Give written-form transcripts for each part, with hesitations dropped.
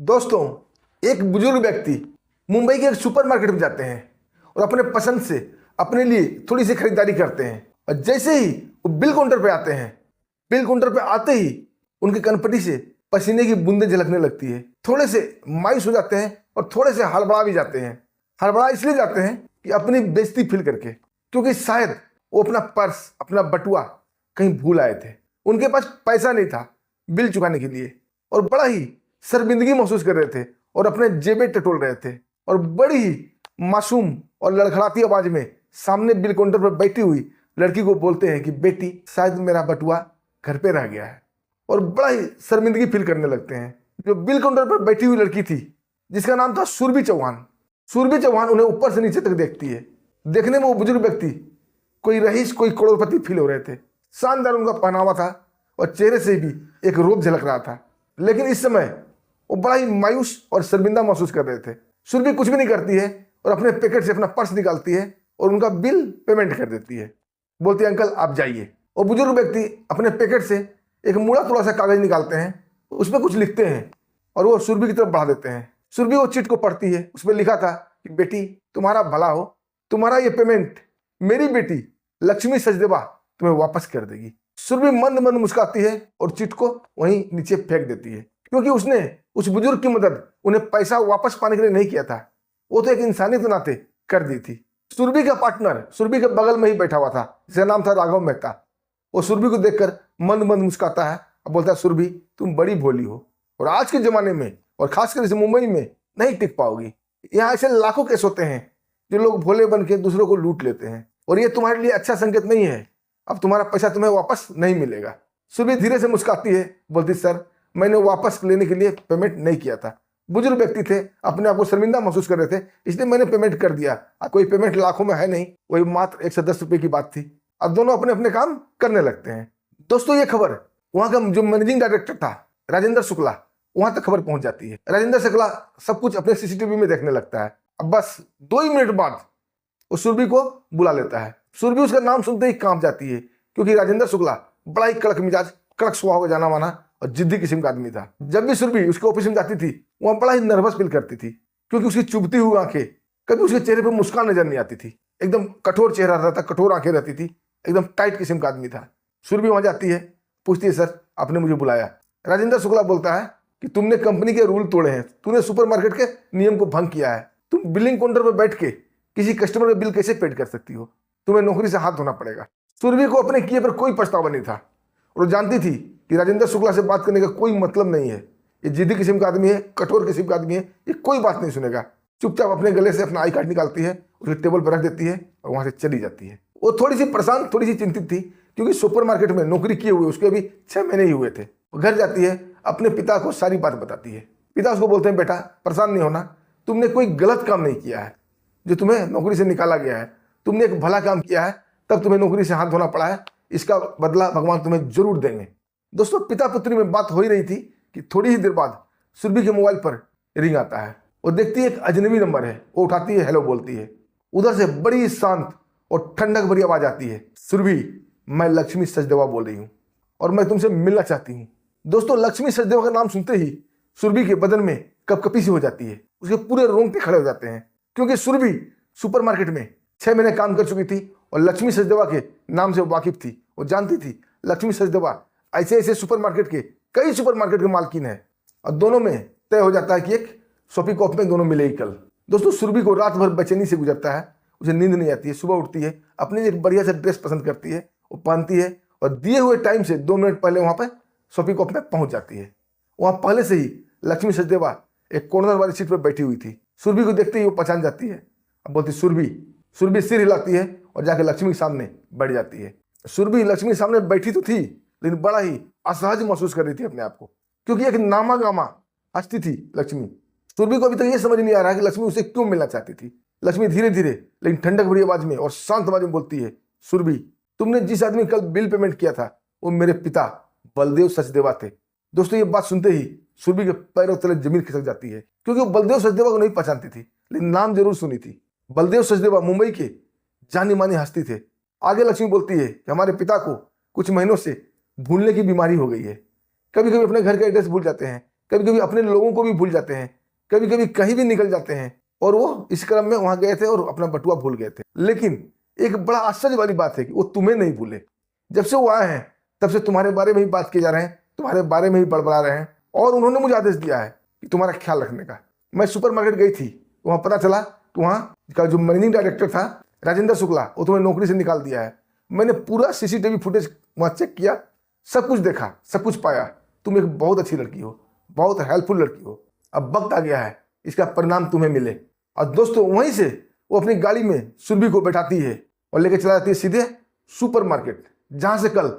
दोस्तों, एक बुजुर्ग व्यक्ति मुंबई के एक सुपरमार्केट में जाते हैं और अपने पसंद से अपने लिए थोड़ी सी खरीदारी करते हैं। और जैसे ही वो बिल काउंटर पे आते हैं, बिल काउंटर पे आते ही उनकी कनपटी से पसीने की बूंदें झलकने लगती है। थोड़े से मायूस हो जाते हैं और थोड़े से हड़बड़ा भी जाते हैं। हड़बड़ा इसलिए जाते हैं कि अपनी बेइज्जती फील करके, क्योंकि शायद वो अपना पर्स, अपना बटुआ कहीं भूल आए थे। उनके पास पैसा नहीं था बिल चुकाने के लिए और बड़ा ही शर्मिंदगी महसूस कर रहे थे और अपने जेबें टटोल रहे थे और बड़ी ही मासूम और लड़खड़ाती आवाज में सामने बिल काउंटर पर बैठी हुई लड़की को बोलते हैं कि बेटी, शायद मेरा बटुआ घर पे रह गया है। और बड़ा ही शर्मिंदगी फील करने लगते हैं। जो बिल काउंटर पर बैठी हुई लड़की थी, जिसका नाम था सुरभि चौहान, सुरभि चौहान उन्हें ऊपर से नीचे तक देखती है। देखने में वो बुजुर्ग व्यक्ति कोई रईस, कोई करोड़पति फील हो रहे थे। शानदार उनका पहनावा था और चेहरे से भी एक रोब झलक रहा था। लेकिन इस समय वो बड़ा ही मायूस और शर्मिंदा महसूस कर रहे थे। सुरभि कुछ भी नहीं करती है और अपने पैकेट से अपना पर्स निकालती है और उनका बिल पेमेंट कर देती है। बोलती है, अंकल आप जाइए। और बुजुर्ग व्यक्ति अपने पैकेट से एक मुड़ा थोड़ा सा कागज निकालते हैं, उसमें कुछ लिखते हैं और वो सुरभि की तरफ बढ़ा देते हैं। सुरभि वो चिट को पढ़ती है। उसमें लिखा था कि बेटी, तुम्हारा भला हो, तुम्हारा ये पेमेंट मेरी बेटी लक्ष्मी सचदेवा तुम्हें वापस कर देगी। सुरभि मंद मंद मुस्कुराती है और चिट को वहीं नीचे फेंक देती है, क्योंकि उसने उस बुजुर्ग की मदद उन्हें पैसा वापस पाने के लिए नहीं किया था, वो तो एक इंसानियत के नाते कर दी थी। सुरभि का पार्टनर सुरभि के बगल में ही बैठा हुआ था, जिसका नाम था राघव मेहता। वो सुरभि को देखकर मंद मंद मुस्कुराता है और बोलता है, सुरभि तुम बड़ी भोली हो और आज के जमाने में और खासकर इस मुंबई में नहीं टिक पाओगी। यहाँ ऐसे लाखों केस होते हैं जो लोग भोले बन के दूसरों को लूट लेते हैं और ये तुम्हारे लिए अच्छा संकेत नहीं है। अब तुम्हारा पैसा तुम्हें वापस नहीं मिलेगा। सुरभि धीरे से मुस्कुराती है, बोलती, सर मैंने वापस लेने के लिए पेमेंट नहीं किया था। बुजुर्ग व्यक्ति थे, अपने आप को शर्मिंदा महसूस कर रहे थे, इसलिए मैंने पेमेंट कर दिया। कोई पेमेंट लाखों में है नहीं, वही मात्र 110 रुपये की बात थी। अब दोनों अपने अपने काम करने लगते हैं। दोस्तों, ये खबर वहाँ का जो मैनेजिंग डायरेक्टर था राजेंद्र शुक्ला, वहां तक खबर पहुंच जाती है। राजेंद्र शुक्ला सब कुछ अपने सीसीटीवी में देखने लगता है। अब बस 2 ही मिनट बाद वो सुरभि को बुला लेता है। सुरभि उसका नाम सुनते ही कांप जाती है, क्योंकि राजेंद्र शुक्ला बड़ा ही कड़क मिजाज, कड़क स्वभाव का जाना माना और जिद्दी किस्म का आदमी था। जब भी सुरभि उसके ऑफिस में जाती थी, वहां बड़ा ही नर्वस फील करती थी, क्योंकि उसकी चुभती हुई आंखें, कभी उसके चेहरे पर मुस्कान नजर नहीं आती थी। एकदम कठोर चेहरा रहता, कठोर आंखें रहती थी, एकदम टाइट किस्म का आदमी था। सुरभि वहां जाती है, पूछती है, सर आपने मुझे बुलाया। राजेंद्र शुक्ला बोलता है कि तुमने कंपनी के रूल तोड़े हैं, तूने सुपरमार्केट के नियम को भंग किया है। तुम बिलिंग काउंटर पर बैठ के किसी कस्टमर का बिल कैसे पेड कर सकती हो? तुम्हें नौकरी से हाथ धोना पड़ेगा। सुरभि को अपने किए पर कोई पछतावा नहीं था और वो जानती थी कि राजेंद्र शुक्ला से बात करने का कोई मतलब नहीं है। ये जिद्दी किस्म का आदमी है, कठोर किस्म का आदमी है, ये कोई बात नहीं सुनेगा। चुपचाप अपने गले से अपना आई कार्ड निकालती है, उसके टेबल पर रख देती है और वहां से चली जाती है। वो थोड़ी सी परेशान, थोड़ी सी चिंतित थी, क्योंकि सुपरमार्केट में नौकरी किए हुए उसके अभी 6 महीने ही हुए थे। वो घर जाती है, अपने पिता को सारी बात बताती है। पिता उसको बोलते हैं, बेटा परेशान नहीं होना, तुमने कोई गलत काम नहीं किया है जो तुम्हें नौकरी से निकाला गया है। तुमने एक भला काम किया है, तब तुम्हें नौकरी से हाथ धोना पड़ा है। इसका बदला भगवान तुम्हें जरूर देंगे। दोस्तों, पिता पुत्री में बात हो ही रही थी कि थोड़ी ही देर बाद सुरभि के मोबाइल पर रिंग आता है। वो देखती है एक अजनबी नंबर है। वो उठाती है, हेलो बोलती है। उधर से बड़ी शांत और ठंडक भरी आवाज आती है, सुरभि मैं लक्ष्मी सचदेवा बोल रही हूँ और मैं तुमसे मिलना चाहती हूँ। दोस्तों, लक्ष्मी सचदेवा का नाम सुनते ही सुरभि के बदन में कपकपी सी हो जाती है। उसके पूरे रोंगटे खड़े हो जाते हैं, क्योंकि सुरभि सुपरमार्केट में 6 महीने काम कर चुकी थी और लक्ष्मी सचदेवा के नाम से वाकिफ थी। वो जानती थी लक्ष्मी सचदेवा ऐसे ऐसे सुपरमार्केट के, कई सुपरमार्केट के मालकिन है और दोनों में तय हो जाता है कि एक शॉपिंग कॉप में दोनों मिलेगी कल। दोस्तों, सुरभि को रात भर बेचैनी से गुजरता है। उसे नींद नहीं आती है। सुबह उठती है, अपने एक बढ़िया सा ड्रेस पसंद करती है, वो पहनती है और दिए हुए टाइम से 2 मिनट पहले वहां पर शॉपिंग कॉप में पहुंच जाती है। वहां पहले से ही लक्ष्मी सचदेवा एक कॉर्नर वाली सीट पर बैठी हुई थी। सुरभि को देखते ही वो पहचान जाती है। अब बोलती, सुरभि। सुरभि सिर हिलाती है और जाकर लक्ष्मी के सामने बैठ जाती है। सुरभि लक्ष्मी के सामने बैठी तो थी, लेकिन बड़ा ही असहज महसूस कर रही थी अपने आप को, क्योंकि एक नामा गामा हस्ती थी लक्ष्मी। सुरभि को अभी तक ये समझ नहीं आ रहा कि लक्ष्मी उसे क्यों मिलना चाहती थी। लक्ष्मी धीरे धीरे लेकिन ठंडक भरी आवाज में और शांत आवाज में बोलती है, सुरभि तुमने जिस आदमी कल बिल पेमेंट किया था वो मेरे पिता बलदेव सचदेवा थे। दोस्तों, ये बात सुनते ही सुरभि के पैरों तले जमीन खिसक जाती है, क्योंकि वो बलदेव सचदेवा को नहीं पहचानती थी, लेकिन नाम जरूर सुनी थी। बलदेव सचदेवा मुंबई के जानी मानी हस्ती थे। आगे लक्ष्मी बोलती है कि हमारे पिता को कुछ महीनों से भूलने की बीमारी हो गई है। कभी कभी अपने घर का एड्रेस भूल जाते हैं, कभी कभी अपने लोगों को भी भूल जाते हैं, कभी कभी कहीं भी निकल जाते हैं। और वो इस क्रम में वहां गए थे और अपना बटुआ भूल गए थे। लेकिन एक बड़ा आश्चर्य वाली बात है कि वो तुम्हें नहीं भूले। जब से वो आए हैं तब से तुम्हारे बारे में ही बात किए जा रहे हैं, तुम्हारे बारे में ही बड़बड़ा रहे हैं। और उन्होंने मुझे आदेश दिया है कि तुम्हारा ख्याल रखने का। मैं सुपरमार्केट गई थी, वहां पता चला कि वहां का जो मैनेजिंग डायरेक्टर था राजेंद्र शुक्ला, वो तुम्हें नौकरी से निकाल दिया है। मैंने पूरा सीसीटीवी फुटेज वहां चेक किया, सब कुछ देखा, सब कुछ पाया। तुम एक बहुत अच्छी लड़की हो, बहुत हेल्पफुल लड़की हो। अब वक्त आ गया है इसका परिणाम तुम्हें मिले। और दोस्तों वहीं से वो अपनी गाड़ी में सुरभि को बैठाती है और लेकर चला जाती है सीधे सुपरमार्केट, जहां से कल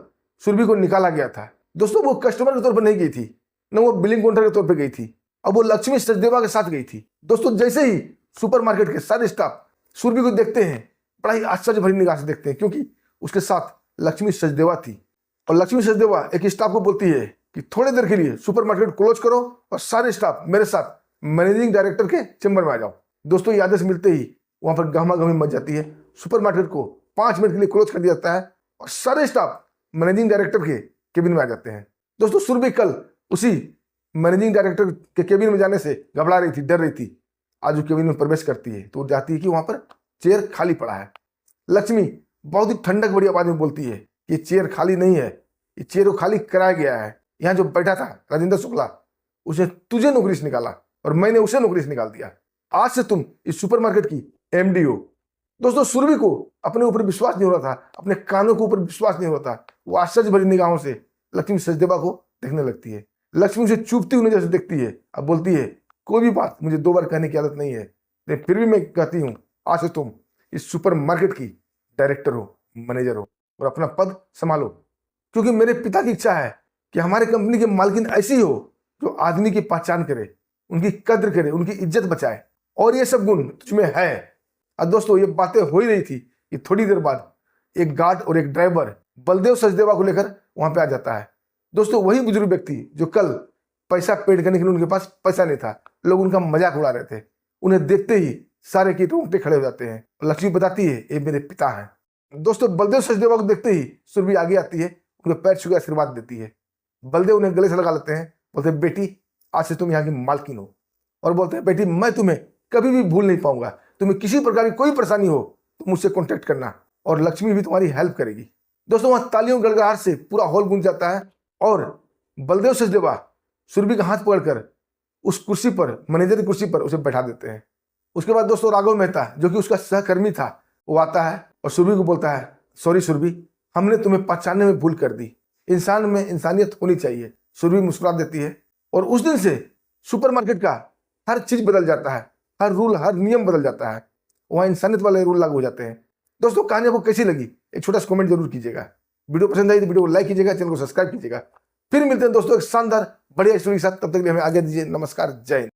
सुरभि को निकाला गया था। दोस्तों वो कस्टमर के तौर पर नहीं गई थी, न वो बिलिंग काउंटर के तौर पर गई थी। अब वो लक्ष्मी सचदेवा के साथ गई थी। दोस्तों जैसे ही सुपरमार्केट के सारे स्टाफ सुरभि को देखते हैं, बड़ा ही आश्चर्य भरी निगाह से देखते हैं, क्योंकि उसके साथ लक्ष्मी सचदेवा थी। और लक्ष्मी सचदेवा एक स्टाफ को बोलती है कि थोड़ी देर के लिए सुपरमार्केट क्लोज करो और सारे स्टाफ मेरे साथ मैनेजिंग डायरेक्टर के चैम्बर में आ जाओ। दोस्तों ये आदेश मिलते ही वहां पर गहमा गहमी मच जाती है। सुपरमार्केट को 5 मिनट के लिए क्लोज कर दिया जाता है और सारे स्टाफ मैनेजिंग डायरेक्टर के केबिन में आ जाते हैं। दोस्तों सुरभि कल उसी मैनेजिंग डायरेक्टर के केबिन में जाने से घबरा रही थी, डर रही थी। आज वो केबिन में प्रवेश करती है तो जाती है कि वहां पर चेयर खाली पड़ा है। लक्ष्मी बहुत ही ठंडक बड़ी आवाज में बोलती है कि चेयर खाली नहीं है, ये चेयर को खाली कराया गया है। यहाँ जो बैठा था राजेंद्र शुक्ला, उसने तुझे नौकरी से निकाला और मैंने उसे नौकरी से निकाल दिया। आज से तुम इस सुपरमार्केट की एमडी हो। दोस्तों सुरभि को अपने ऊपर विश्वास नहीं हो रहा था, अपने कानों के ऊपर विश्वास नहीं हो रहा था। वो आश्चर्य भरी निगाहों से लक्ष्मी सचदेवा को देखने लगती है। लक्ष्मी उसे चुभती हुई नजर से देखती है। अब बोलती है कोई भी बात मुझे 2 बार कहने की आदत नहीं है, लेकिन फिर भी मैं कहती हूँ आज से तुम इस सुपरमार्केट की डायरेक्टर हो, मैनेजर हो और अपना पद संभालो। क्योंकि मेरे पिता की इच्छा है कि हमारे कंपनी की मालकिन ऐसी हो जो आदमी की पहचान करे, उनकी कद्र करे, उनकी इज्जत बचाए। और ये सब गुण तुझमें है। और दोस्तों ये बातें हो ही रही थी कि थोड़ी देर बाद एक गार्ड और एक ड्राइवर बलदेव सचदेवा को लेकर वहां पे आ जाता है। दोस्तों वही बुजुर्ग व्यक्ति जो कल पैसा पेड करने के लिए उनके पास पैसा नहीं था, लोग उनका मजाक उड़ा रहे थे, उन्हें देखते ही सारे के रोंगटे खड़े हो जाते हैं। लक्ष्मी बताती है ये मेरे पिता हैं। दोस्तों बलदेव सचदेवा को देखते ही सुरभि आगे आती है, उनके पैर छू के आशीर्वाद देती है। बलदेव उन्हें गले से लगा लेते हैं, बोलते हैं बेटी आज से तुम यहाँ की मालकिन हो। और बोलते हैं बेटी मैं तुम्हें कभी भी भूल नहीं पाऊंगा, तुम्हें किसी प्रकार की कोई परेशानी हो तो मुझसे कॉन्टेक्ट करना और लक्ष्मी भी तुम्हारी हेल्प करेगी। दोस्तों वहां तालियों गड़गड़ाहट से पूरा हॉल गूंज जाता है और बलदेव सचदेवा सुरभि का हाथ पकड़कर उस कुर्सी पर, मैनेजर की कुर्सी पर उसे बैठा देते हैं। उसके बाद दोस्तों राघव मेहता जो कि उसका सहकर्मी था, वो आता है और सुरभि को बोलता है सॉरी सुरभि, हमने तुम्हें पहचानने में भूल कर दी, इंसान में इंसानियत होनी चाहिए। सुरभि मुस्कुरा देती है और उस दिन से सुपरमार्केट का हर चीज बदल जाता है, हर रूल, हर नियम बदल जाता है। वहाँ इंसानियत वाले रूल लागू हो जाते हैं। दोस्तों कहानी आपको कैसी लगी एक छोटा सा कमेंट जरूर कीजिएगा। वीडियो पसंद आई तो वीडियो को लाइक कीजिएगा, चैनल को सब्सक्राइब कीजिएगा। फिर मिलते हैं दोस्तों एक शानदार बढ़िया स्टोरी के साथ, तब तक के लिए हमें आगे दीजिए। नमस्कार, जय हिंद।